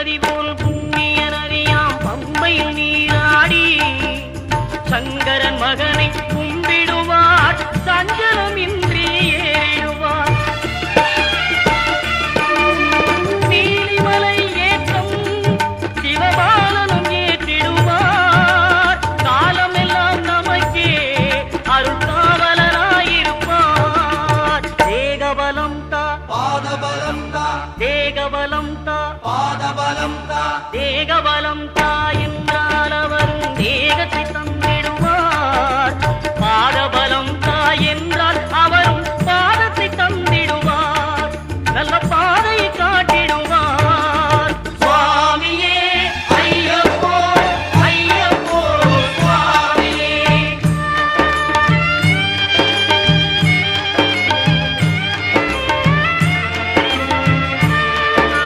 நதி போல் புண்ணிய நதியாம் பம்பையில் நீராடி சங்கரன் மகனை கும்பிடுவார் சஞ்சலமின்றி ஏறிடுவார். நீலிமலை ஏற்றம் சிவபாலனும் ஏற்றிடுவார். காலமெல்லாம் நமக்கே அருள்காவலனாயிருப்பார். தேகபலம் தா பாதபலம் தா தேகபலம் தா பாதபலம் தா தேகபலம் தா என்றால் அவரும் தேக